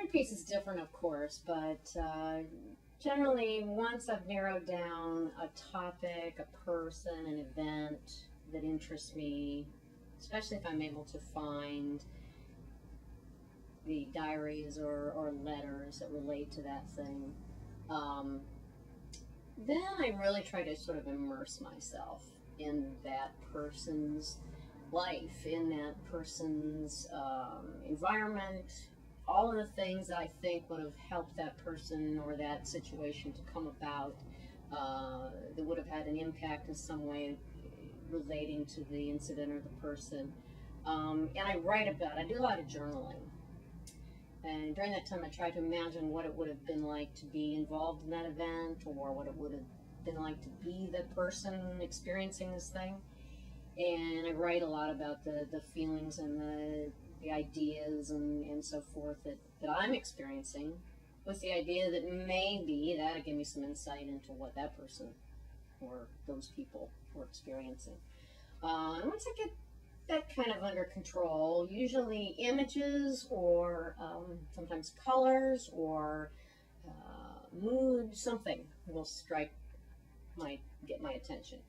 every piece is different, of course, but generally, once I've narrowed down a topic, a person, an event that interests me, especially if I'm able to find the diaries or letters that relate to that thing, then I really try to sort of immerse myself in that person's life, in that person's environment, all of the things that I think would have helped that person or that situation to come about, that would have had an impact in some way relating to the incident or the person. And I write about it. I do a lot of journaling. And during that time, I try to imagine what it would have been like to be involved in that event, or what it would have been like to be the person experiencing this thing. And I write a lot about the feelings and the ideas and so forth that I'm experiencing, with the idea that maybe that'll give me some insight into what that person or those people were experiencing. And once I get that kind of under control, usually images or sometimes colors or mood, something will get my attention.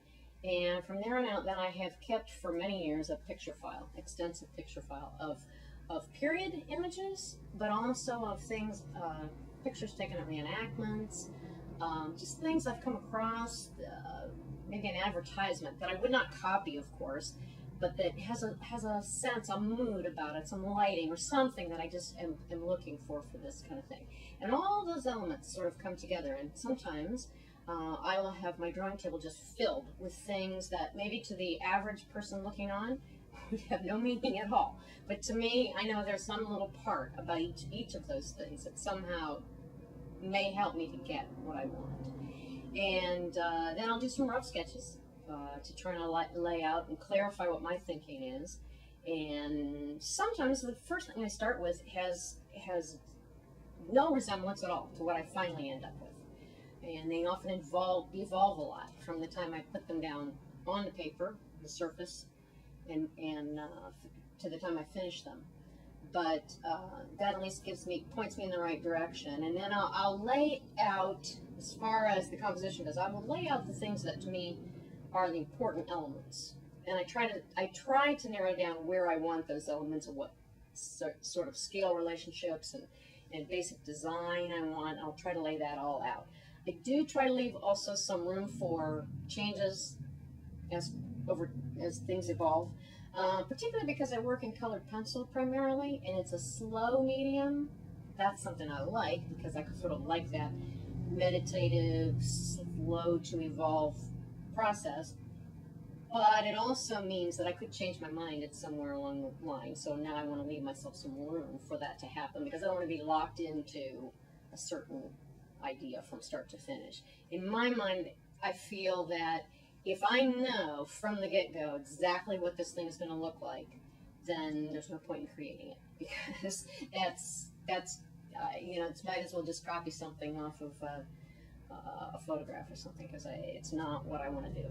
And from there on out, then I have kept for many years a picture file, extensive picture file of period images, but also of things, pictures taken at reenactments, just things I've come across, maybe an advertisement that I would not copy, of course, but that has a sense, a mood about it, some lighting or something that I just am looking for this kind of thing. And all those elements sort of come together, and sometimes I will have my drawing table just filled with things that maybe to the average person looking on would have no meaning at all. But to me, I know there's some little part about each of those things that somehow may help me to get what I want. And then I'll do some rough sketches to try to lay out and clarify what my thinking is. And sometimes the first thing I start with has no resemblance at all to what I finally end up with. And they often evolve a lot from the time I put them down on the paper, the surface, and to the time I finish them. But that at least points me in the right direction. And then I'll lay out, as far as the composition goes, I will lay out the things that to me are the important elements. And I try to narrow down where I want those elements, and what sort of scale relationships and basic design I want. I'll try to lay that all out. I do try to leave also some room for changes as things evolve, particularly because I work in colored pencil primarily, and it's a slow medium. That's something I like, because I sort of like that meditative, slow to evolve process. But it also means that I could change my mind at somewhere along the line. So now I want to leave myself some room for that to happen, because I don't want to be locked into a certain idea from start to finish. In my mind, I feel that if I know from the get-go exactly what this thing is going to look like, then there's no point in creating it, because that's it might as well just copy something off of a photograph or something, because it's not what I want to do.